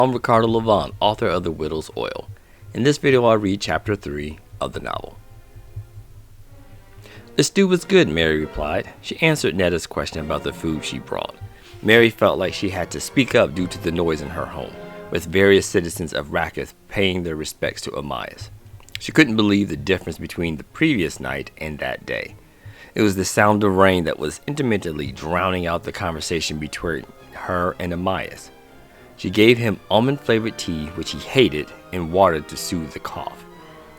I'm Ricardo Levant, author of The Widow's Oil. In this video, I'll read Chapter 3 of the novel. The stew was good, Mary replied. She answered Netta's question about the food she brought. Mary felt like she had to speak up due to the noise in her home, with various citizens of Racketh paying their respects to Amias. She couldn't believe the difference between the previous night and that day. It was the sound of rain that was intermittently drowning out the conversation between her and Amias. She gave him almond-flavored tea, which he hated, and water to soothe the cough.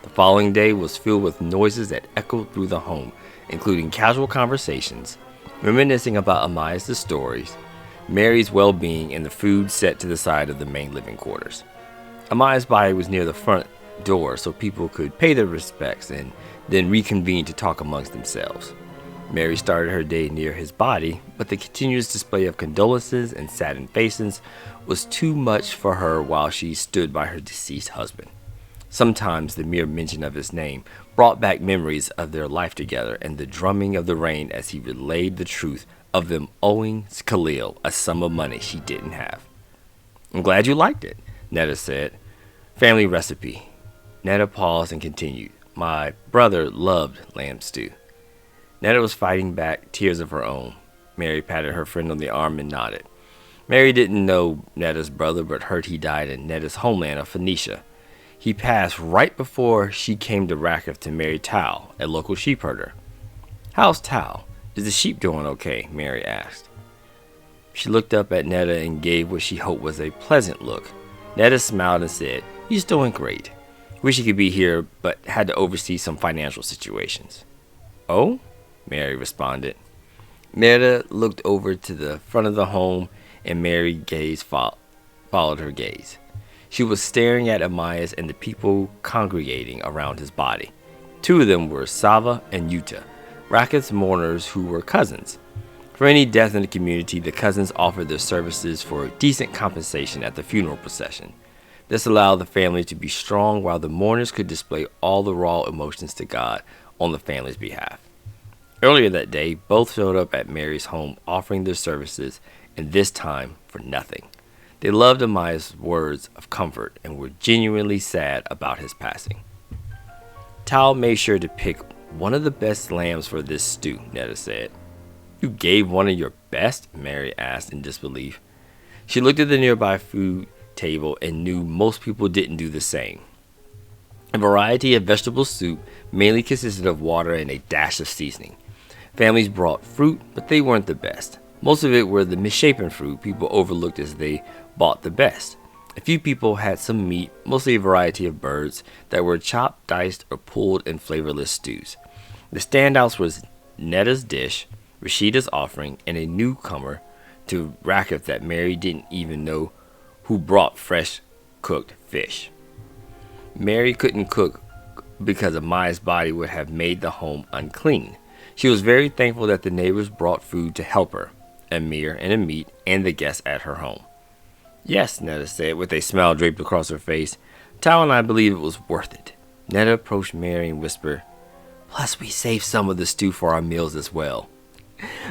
The following day was filled with noises that echoed through the home, including casual conversations, reminiscing about Amias' stories, Mary's well-being, and the food set to the side of the main living quarters. Amias' body was near the front door so people could pay their respects and then reconvene to talk amongst themselves. Mary started her day near his body, but the continuous display of condolences and saddened faces was too much for her while she stood by her deceased husband. Sometimes the mere mention of his name brought back memories of their life together and the drumming of the rain as he relayed the truth of them owing Khalil a sum of money she didn't have. "I'm glad you liked it," Netta said. "Family recipe." Netta paused and continued. "My brother loved lamb stew." Netta was fighting back tears of her own. Mary patted her friend on the arm and nodded. Mary didn't know Netta's brother, but heard he died in Netta's homeland of Phoenicia. He passed right before she came to Racketh to marry Tal, a local sheep herder. "How's Tal? Is the sheep doing okay?" Mary asked. She looked up at Netta and gave what she hoped was a pleasant look. Netta smiled and said, "He's doing great. Wish he could be here, but had to oversee some financial situations." "Oh?" Mary responded. Netta looked over to the front of the home, and Mary's gaze followed her gaze. She was staring at Amias and the people congregating around his body. Two of them were Sava and Yuta, Racketh's mourners who were cousins. For any death in the community, the cousins offered their services for decent compensation at the funeral procession. This allowed the family to be strong while the mourners could display all the raw emotions to God on the family's behalf. Earlier that day, both showed up at Mary's home offering their services, and this time for nothing. They loved Amias' words of comfort and were genuinely sad about his passing. "Tal made sure to pick one of the best lambs for this stew," Netta said. "You gave one of your best?" Mary asked in disbelief. She looked at the nearby food table and knew most people didn't do the same. A variety of vegetable soup mainly consisted of water and a dash of seasoning. Families brought fruit, but they weren't the best. Most of it were the misshapen fruit people overlooked as they bought the best. A few people had some meat, mostly a variety of birds, that were chopped, diced, or pulled in flavorless stews. The standouts was Netta's dish, Rashida's offering, and a newcomer to Racketh that Mary didn't even know who brought fresh cooked fish. Mary couldn't cook because Amias' body would have made the home unclean. She was very thankful that the neighbors brought food to help her, Amir and Amit, and the guests at her home. "Yes," Netta said with a smile draped across her face. "Tal and I believe it was worth it." Netta approached Mary and whispered, "Plus we saved some of the stew for our meals as well."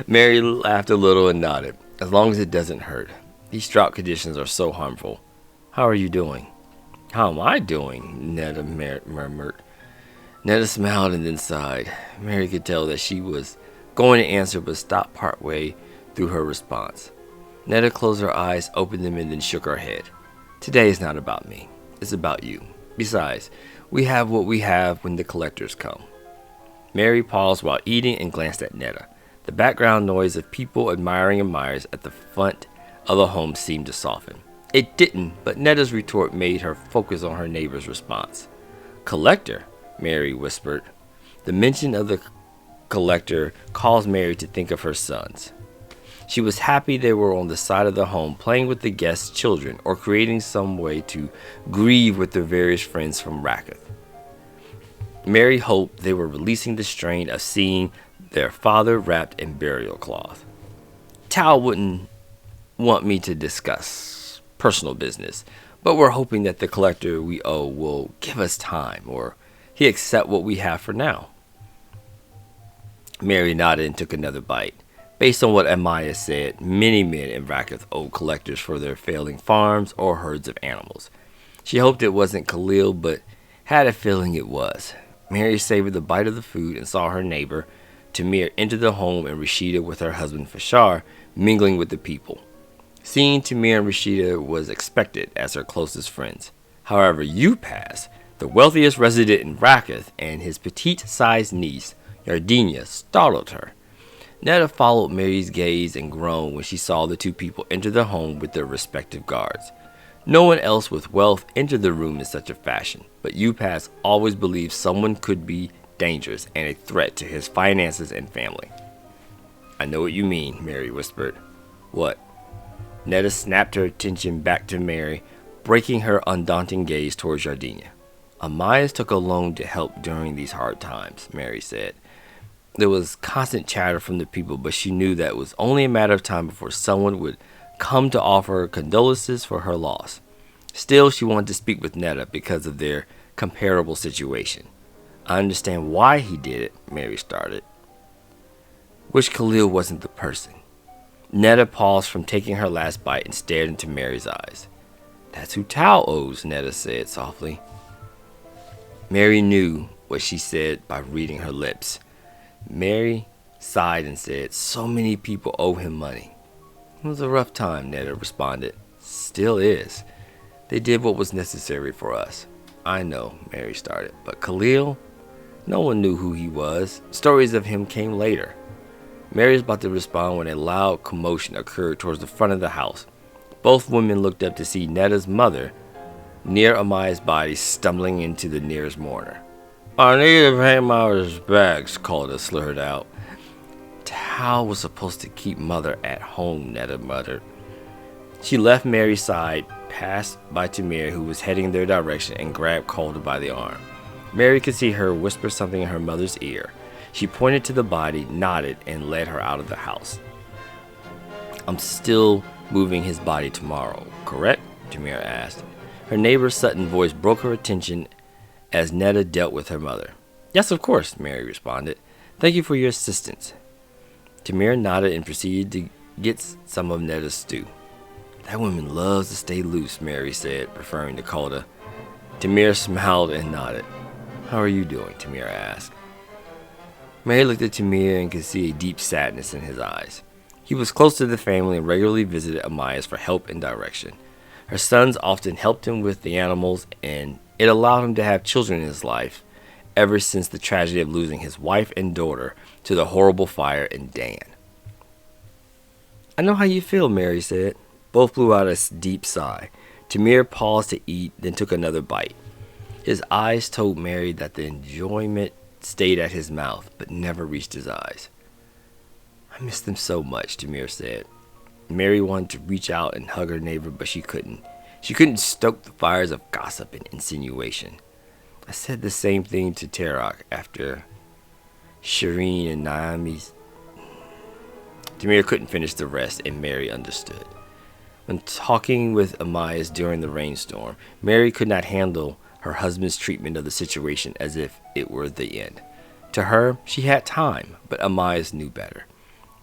Mary laughed a little and nodded. "As long as it doesn't hurt. These drought conditions are so harmful. How are you doing?" "How am I doing?" Netta murmured. Netta smiled and then sighed. Mary could tell that she was going to answer but stopped partway through her response. Netta closed her eyes, opened them, and then shook her head. "Today is not about me. It's about you. Besides, we have what we have when the collectors come." Mary paused while eating and glanced at Netta. The background noise of people admiring Amias at the front of the home seemed to soften. It didn't, but Netta's retort made her focus on her neighbor's response. "Collector?" Mary whispered. The mention of the collector caused Mary to think of her sons. She was happy they were on the side of the home playing with the guests' children or creating some way to grieve with their various friends from Racketh. Mary hoped they were releasing the strain of seeing their father wrapped in burial cloth. "Tal wouldn't want me to discuss personal business, but we're hoping that the collector we owe will give us time, or he accept what we have for now." Mary nodded and took another bite. Based on what Amaya said, many men in Racketh owed collectors for their failing farms or herds of animals. She hoped it wasn't Khalil, but had a feeling it was. Mary savored the bite of the food and saw her neighbor, Tamir, enter the home and Rashida with her husband Fashar mingling with the people. Seeing Tamir and Rashida was expected as her closest friends. However, Upaz, the wealthiest resident in Racketh, and his petite-sized niece, Yardinia, startled her. Netta followed Mary's gaze and groaned when she saw the two people enter the home with their respective guards. No one else with wealth entered the room in such a fashion, but Upaz always believed someone could be dangerous and a threat to his finances and family. "I know what you mean," Mary whispered. "What?" Netta snapped her attention back to Mary, breaking her undaunted gaze towards Yardinia. "Amaya took a loan to help during these hard times," Mary said. There was constant chatter from the people, but she knew that it was only a matter of time before someone would come to offer her condolences for her loss. Still, she wanted to speak with Netta because of their comparable situation. "I understand why he did it," Mary started. Wish Khalil wasn't the person. Netta paused from taking her last bite and stared into Mary's eyes. "That's who Tao owes," Netta said softly. Mary knew what she said by reading her lips. Mary sighed and said, "So many people owe him money." "It was a rough time," Netta responded. "Still is. They did what was necessary for us." "I know," Mary started, "but Khalil? No one knew who he was. Stories of him came later." Mary was about to respond when a loud commotion occurred towards the front of the house. Both women looked up to see Netta's mother, near Amaya's body, stumbling into the nearest mourner. "I need to pay my respects," Calder slurred out. "Tao was supposed to keep Mother at home," Netta muttered. She left Mary's side, passed by Tamir, who was heading their direction, and grabbed Calder by the arm. Mary could see her whisper something in her mother's ear. She pointed to the body, nodded, and led her out of the house. "I'm still moving his body tomorrow, correct?" Tamir asked. Her neighbor's Sutton voice broke her attention as Netta dealt with her mother. "Yes, of course," Mary responded. "Thank you for your assistance." Tamir nodded and proceeded to get some of Netta's stew. "That woman loves to stay loose," Mary said, referring to Calder. Tamir smiled and nodded. "How are you doing?" Tamir asked. Mary looked at Tamir and could see a deep sadness in his eyes. He was close to the family and regularly visited Amaya's for help and direction. Her sons often helped him with the animals, and it allowed him to have children in his life ever since the tragedy of losing his wife and daughter to the horrible fire in Dan. "I know how you feel," Mary said. Both blew out a deep sigh. Tamir paused to eat, then took another bite. His eyes told Mary that the enjoyment stayed at his mouth, but never reached his eyes. "I miss them so much," Tamir said. Mary wanted to reach out and hug her neighbor, but she couldn't. She couldn't stoke the fires of gossip and insinuation. "I said the same thing to Tarak after Shireen and Naomi's." Tamir couldn't finish the rest, and Mary understood. When talking with Amaya during the rainstorm, Mary could not handle her husband's treatment of the situation as if it were the end. To her, she had time, but Amaya knew better.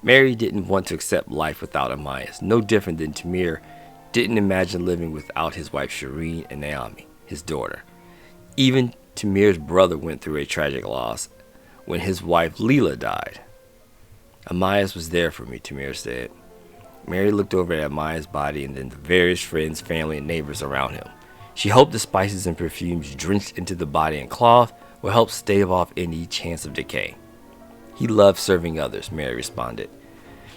Mary didn't want to accept life without Amaya, no different than Tamir didn't imagine living without his wife Shireen and Naomi, his daughter. Even Tamir's brother went through a tragic loss when his wife Leela died. "Amaya was there for me," Tamir said. Mary looked over at Amaya's body and then the various friends, family, and neighbors around him. She hoped the spices and perfumes drenched into the body and cloth would help stave off any chance of decay. "He loved serving others," Mary responded.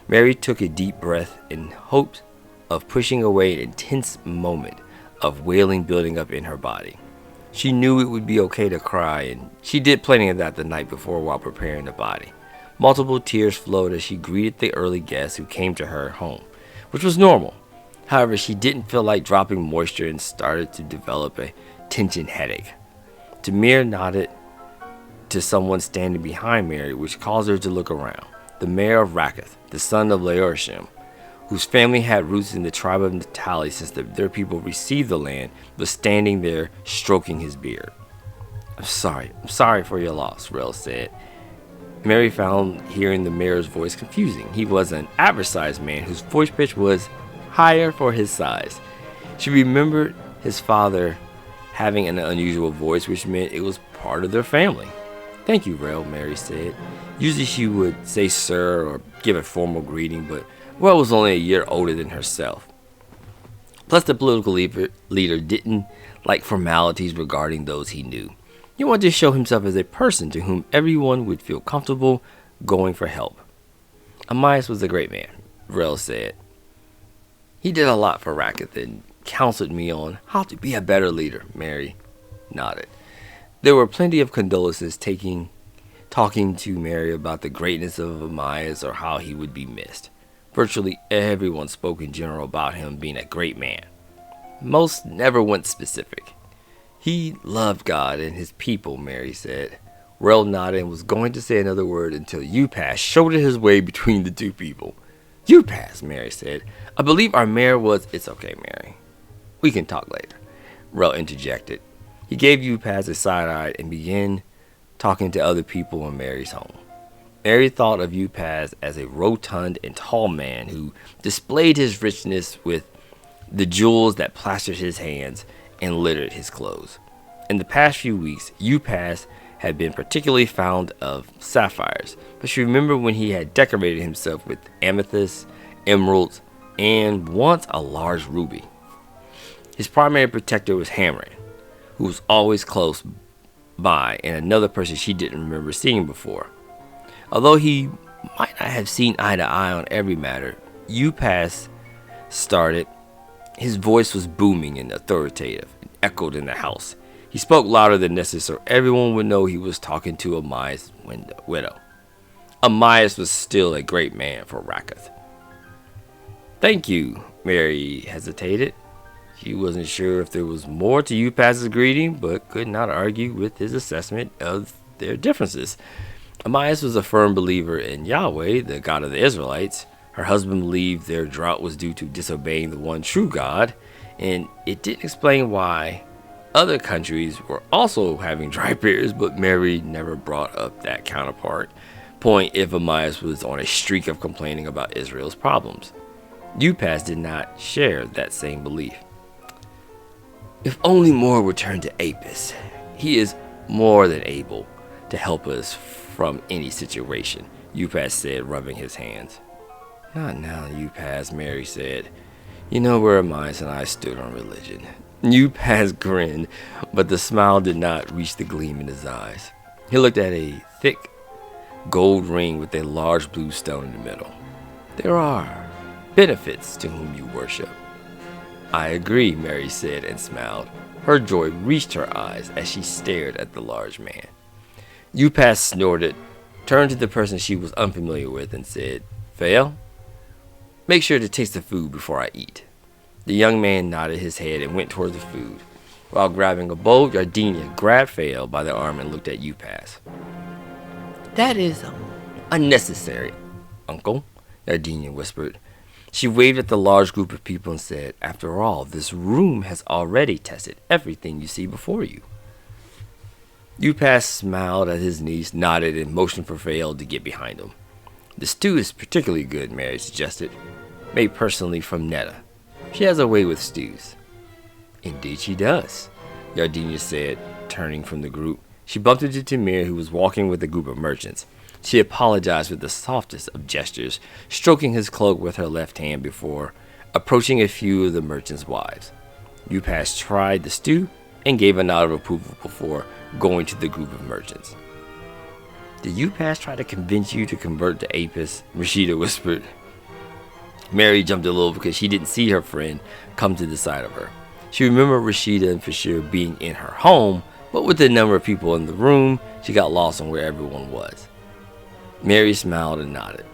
Mary took a deep breath in hopes of pushing away an intense moment of wailing building up in her body. She knew it would be okay to cry, and she did plenty of that the night before while preparing the body. Multiple tears flowed as she greeted the early guests who came to her home, which was normal. However, she didn't feel like dropping moisture and started to develop a tension headache. Tamir nodded to someone standing behind Mary, which caused her to look around. The mayor of Racketh, the son of Laorsham, whose family had roots in the tribe of Natali since their people received the land, was standing there stroking his beard. I'm sorry for your loss," Rel said. Mary found hearing the mayor's voice confusing. He was an average-sized man whose voice pitch was higher for his size. She remembered his father having an unusual voice, which meant it was part of their family. "Thank you, Rel," Mary said. Usually she would say sir or give a formal greeting, but Rel was only a year older than herself. Plus, the political leader didn't like formalities regarding those he knew. He wanted to show himself as a person to whom everyone would feel comfortable going for help. "Amias was a great man," Rel said. "He did a lot for Racketh and counseled me on how to be a better leader," Mary nodded. There were plenty of condolences talking to Mary about the greatness of Amias or how he would be missed. Virtually everyone spoke in general about him being a great man. Most never went specific. "He loved God and his people," Mary said. Rel nodded and was going to say another word until Upas shouldered his way between the two people. "Upas," Mary said. "I believe our mayor was—" "It's okay, Mary. We can talk later," Rel interjected. He gave Upas a side-eye and began talking to other people in Mary's home. Mary thought of Upas as a rotund and tall man who displayed his richness with the jewels that plastered his hands and littered his clothes. In the past few weeks, Upas had been particularly fond of sapphires, but she remembered when he had decorated himself with amethysts, emeralds, and once a large ruby. His primary protector was Hamran, who was always close by, and another person she didn't remember seeing before. Although he might not have seen eye to eye on every matter, Upas started. His voice was booming and authoritative and echoed in the house. He spoke louder than necessary so everyone would know he was talking to Amias' widow. Amias was still a great man for Racketh. "Thank you," Mary hesitated. She wasn't sure if there was more to Upas's greeting, but could not argue with his assessment of their differences. Amias was a firm believer in Yahweh, the God of the Israelites. Her husband believed their drought was due to disobeying the one true God, and it didn't explain why other countries were also having dry periods, but Mary never brought up that counterpart point if Amias was on a streak of complaining about Israel's problems. Upas did not share that same belief. "If only more would turn to Apis. He is more than able to help us from any situation," Upas said, rubbing his hands. "Not now, Upas," Mary said. "You know where Amias and I stood on religion." Upas grinned, but the smile did not reach the gleam in his eyes. He looked at a thick gold ring with a large blue stone in the middle. "There are benefits to whom you worship." "I agree," Mary said and smiled. Her joy reached her eyes as she stared at the large man. Upas snorted, turned to the person she was unfamiliar with, and said, "Fael, make sure to taste the food before I eat." The young man nodded his head and went toward the food. While grabbing a bowl, Yardinia grabbed Fael by the arm and looked at Upas. "That is unnecessary, Uncle," Yardinia whispered. She waved at the large group of people and said, "After all, this room has already tested everything you see before you." Upas smiled at his niece, nodded, and motioned for Fael to get behind him. "The stew is particularly good," Mary suggested, "made personally from Netta. She has a way with stews." "Indeed she does," Yardinia said, turning from the group. She bumped into Tamir, who was walking with a group of merchants. She apologized with the softest of gestures, stroking his cloak with her left hand before approaching a few of the merchants' wives. Upas tried the stew and gave a nod of approval before going to the group of merchants. "Did Upas try to convince you to convert to Apis?" Rashida whispered. Mary jumped a little because she didn't see her friend come to the side of her. She remembered Rashida and Fashir being in her home, but with the number of people in the room, she got lost on where everyone was. Mary smiled and nodded.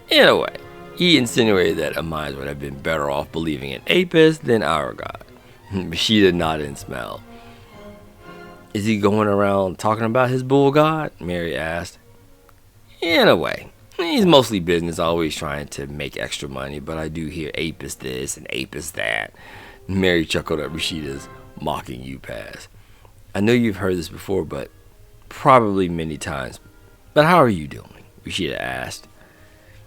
"In a way, he insinuated that Amias would have been better off believing in Apis than our God." Rashida nodded and smiled. "Is he going around talking about his bull god?" Mary asked. "In a way. He's mostly business, always trying to make extra money, but I do hear Apis this and Apis that." Mary chuckled at Rashida's mocking Upas. "I know you've heard this before, but probably many times But how are you doing? Rashida asked.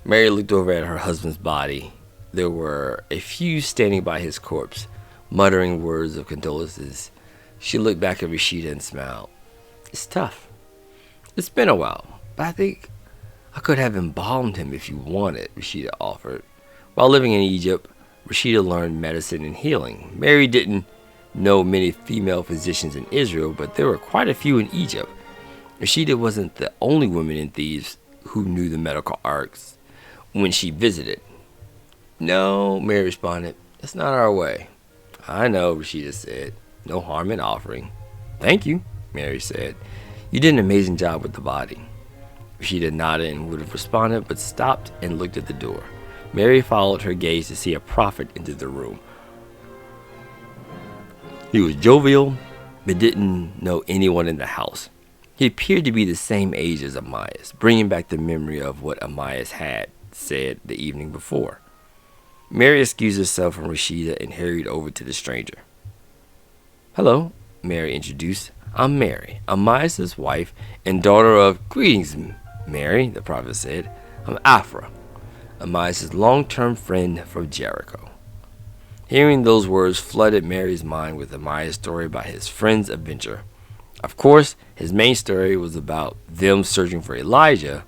Mary looked over at her husband's body. There were a few standing by his corpse, muttering words of condolences. She looked back at Rashida and smiled. It's tough. It's been a while, but I think I could have embalmed him if you wanted, Rashida offered. While living in Egypt, Rashida learned medicine and healing. Mary didn't know many female physicians in Israel, but there were quite a few in Egypt. Rashida wasn't the only woman in Thebes who knew the medical arts when she visited. No, Mary responded, it's not our way. I know, Rashida said. No harm in offering. Thank you, Mary said. You did an amazing job with the body. Rashida nodded and would have responded, but stopped and looked at the door. Mary followed her gaze to see a prophet enter the room. He was jovial, but didn't know anyone in the house. He appeared to be the same age as Amias, bringing back the memory of what Amias had said the evening before. Mary excused herself from Rashida and hurried over to the stranger. Hello, Mary introduced. I'm Mary, Amias' wife and daughter of... Greetings, Mary, the prophet said. I'm Afra, Amias' long-term friend from Jericho. Hearing those words flooded Mary's mind with Amias' story about his friend's adventure. Of course, his main story was about them searching for Elijah,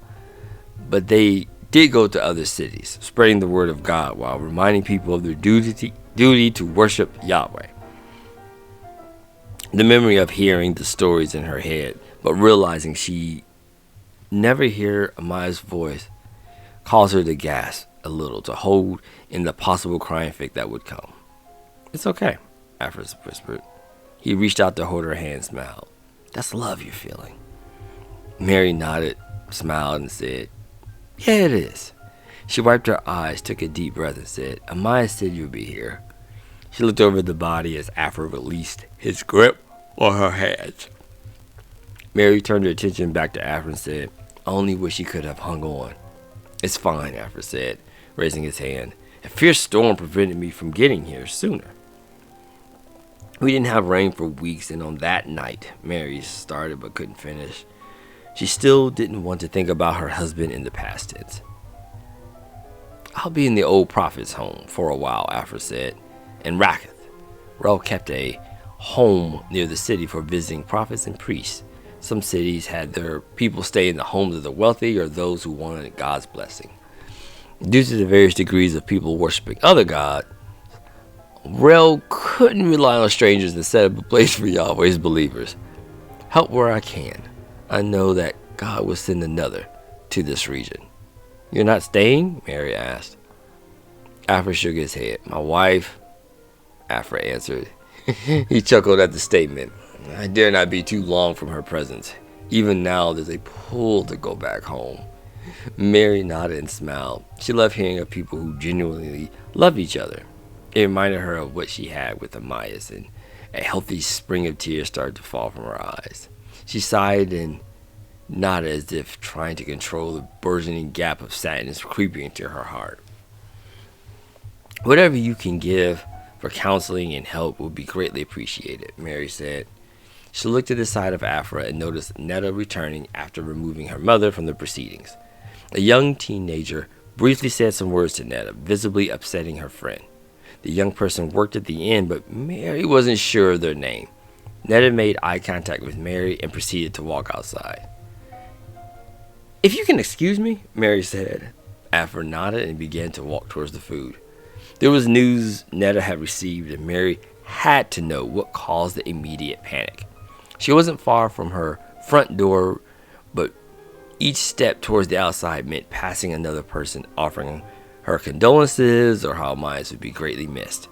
but they did go to other cities, spreading the word of God while reminding people of their duty to worship Yahweh. The memory of hearing the stories in her head, but realizing she never hear Amias' voice, caused her to gasp a little, to hold in the possible crying fit that would come. It's okay, Afra whispered. He reached out to hold her hand and smiled. That's love you're feeling. Mary nodded, smiled, and said, yeah, it is. She wiped her eyes, took a deep breath, and said, Amias said you'd be here. She looked over the body as Afra released his grip on her hands. Mary turned her attention back to Afra and said, I only wish he could have hung on. It's fine, Afra said, raising his hand. A fierce storm prevented me from getting here sooner. We didn't have rain for weeks, and on that night, Mary started but couldn't finish. She still didn't want to think about her husband in the past tense. I'll be in the old prophet's home for a while, Afra said, in Rakkath. Rel kept a home near the city for visiting prophets and priests. Some cities had their people stay in the homes of the wealthy or those who wanted God's blessing. Due to the various degrees of people worshiping other gods, Rel couldn't rely on strangers and set up a place for Yahweh's believers. Help where I can. I know that God will send another to this region. You're not staying? Mary asked. Afra shook his head. My wife, Afra answered. He chuckled at the statement. I dare not be too long from her presence. Even now, there's a pull to go back home. Mary nodded and smiled. She loved hearing of people who genuinely love each other. It reminded her of what she had with Amias, and a healthy spring of tears started to fall from her eyes. She sighed and nodded as if trying to control the burgeoning gap of sadness creeping into her heart. Whatever you can give for counseling and help will be greatly appreciated, Mary said. She looked to the side of Afra and noticed Netta returning after removing her mother from the proceedings. A young teenager briefly said some words to Netta, visibly upsetting her friend. The young person worked at the inn, but Mary wasn't sure of their name. Netta made eye contact with Mary and proceeded to walk outside. If you can excuse me, Mary said. Afra nodded and began to walk towards the food. There was news Netta had received, and Mary had to know what caused the immediate panic. She wasn't far from her front door, but each step towards the outside meant passing another person offering her condolences or how Amias would be greatly missed.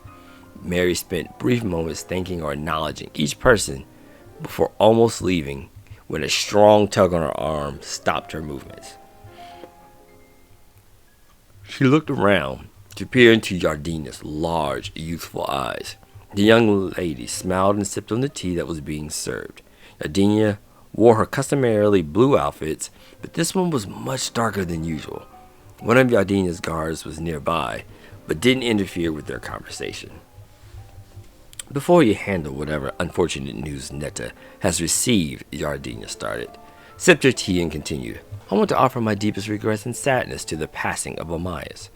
Mary spent brief moments thanking or acknowledging each person before almost leaving when a strong tug on her arm stopped her movements. She looked around to peer into Yardina's large, youthful eyes. The young lady smiled and sipped on the tea that was being served. Yardina wore her customarily blue outfits, but this one was much darker than usual. One of Yardina's guards was nearby, but didn't interfere with their conversation. Before you handle whatever unfortunate news Netta has received, Yardina started, sipped her tea, and continued. I want to offer my deepest regrets and sadness to the passing of Amias.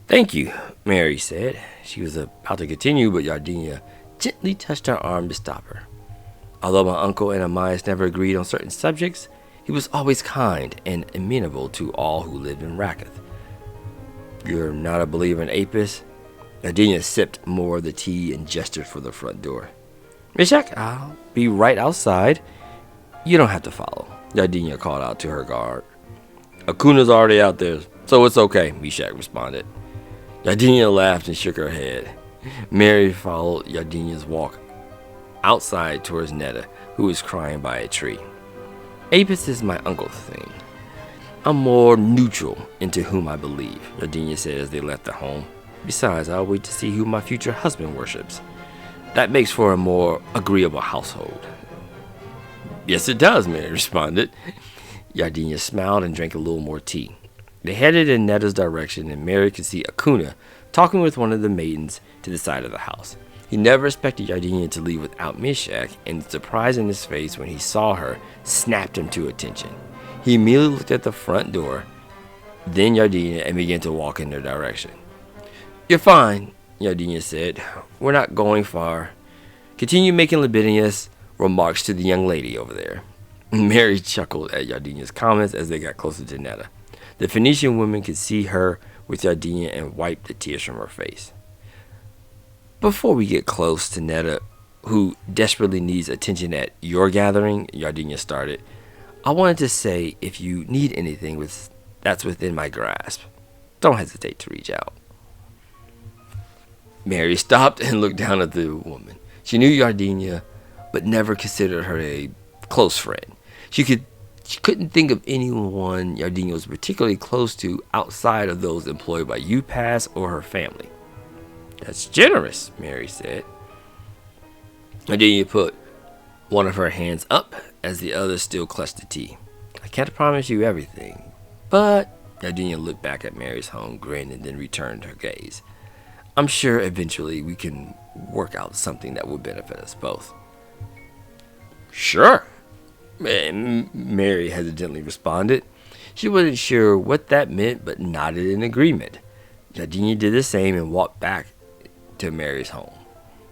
Thank you, Mary said. She was about to continue, but Yardinia gently touched her arm to stop her. Although my uncle and Amias never agreed on certain subjects, he was always kind and amenable to all who lived in Raketh. You're not a believer in Apis? Yardinia sipped more of the tea and gestured for the front door. Meshach, I'll be right outside. You don't have to follow, Yardinia called out to her guard. Akuna's already out there, so it's okay, Meshach responded. Yardinia laughed and shook her head. Mary followed Yardinia's walk outside towards Netta, who was crying by a tree. Apis is my uncle's thing. I'm more neutral into whom I believe, Yardinia said as they left the home. Besides, I'll wait to see who my future husband worships. That makes for a more agreeable household. Yes, it does, Mary responded. Yardinia smiled and drank a little more tea. They headed in Netta's direction, and Mary could see Akuna talking with one of the maidens to the side of the house. He never expected Yardinia to leave without Meshach, and the surprise in his face when he saw her snapped him to attention. He immediately looked at the front door, then Yardinia, and began to walk in their direction. You're fine, Yardinia said. We're not going far. Continue making libidinous remarks to the young lady over there. Mary chuckled at Yardinia's comments as they got closer to Netta. The Phoenician woman could see her with Yardinia and wiped the tears from her face. Before we get close to Netta, who desperately needs attention at your gathering, Yardinia started, I wanted to say if you need anything that's within my grasp, don't hesitate to reach out. Mary stopped and looked down at the woman. She knew Yardinia, but never considered her a close friend. She couldn't think of anyone Yardinia was particularly close to outside of those employed by UPass or her family. That's generous, Mary said. Yardinia put one of her hands up as the other still clutched the tea. I can't promise you everything, but Yardinia looked back at Mary's home, grinned, and then returned her gaze. I'm sure eventually we can work out something that will benefit us both. Sure, Mary hesitantly responded. She wasn't sure what that meant, but nodded in agreement. Yardinia did the same and walked back to Mary's home.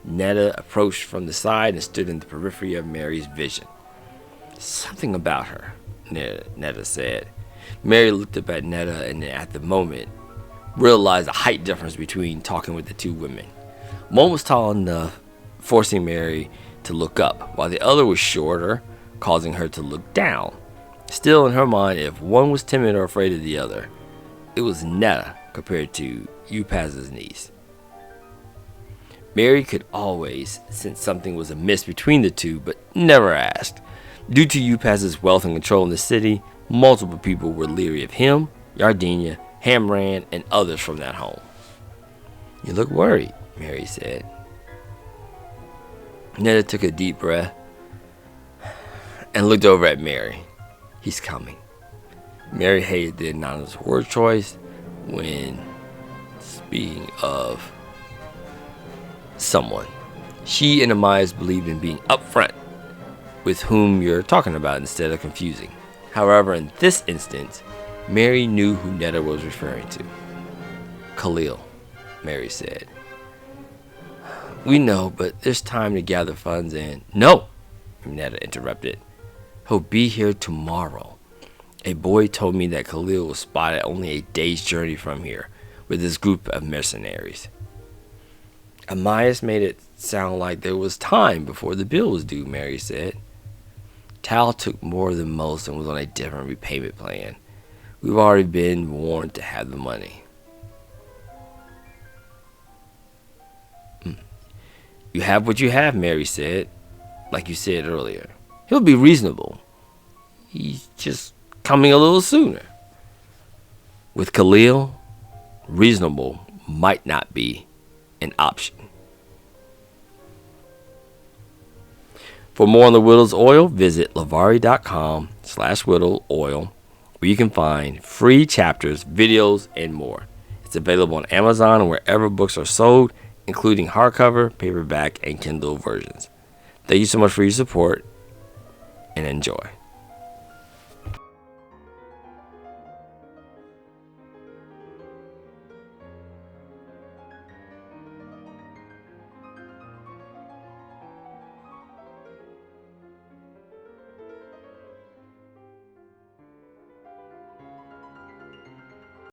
Netta approached from the side and stood in the periphery of Mary's vision. Something about her, Netta said. Mary looked up at Netta and at the moment realized the height difference between talking with the two women. One was tall enough, forcing Mary to look up, while the other was shorter, causing her to look down. Still, in her mind, if one was timid or afraid of the other, it was Netta compared to Upazz's niece. Mary could always sense something was amiss between the two, but never asked. Due to Upazz's wealth and control in the city, multiple people were leery of him, Yardinia, Hamran, and others from that home. You look worried, Mary said. Netta took a deep breath and looked over at Mary. He's coming. Mary hated the anonymous word choice when speaking of someone. She and Amias believed in being upfront with whom you're talking about instead of confusing. However, in this instance, Mary knew who Netta was referring to. Khalil, Mary said. We know, but there's time to gather funds and... No, Netta interrupted. He'll be here tomorrow. A boy told me that Khalil was spotted only a day's journey from here with this group of mercenaries. Amias made it sound like there was time before the bill was due, Mary said. Tal took more than most and was on a different repayment plan. We've already been warned to have the money. You have what you have, Mary said. Like you said earlier. He'll be reasonable. He's just coming a little sooner. With Khalil, reasonable might not be an option. For more on the Whittles oil, visit lavari.com/Whittle oil, where you can find free chapters, videos, and more. It's available on Amazon and wherever books are sold, including hardcover, paperback, and Kindle versions. Thank you so much for your support, and enjoy.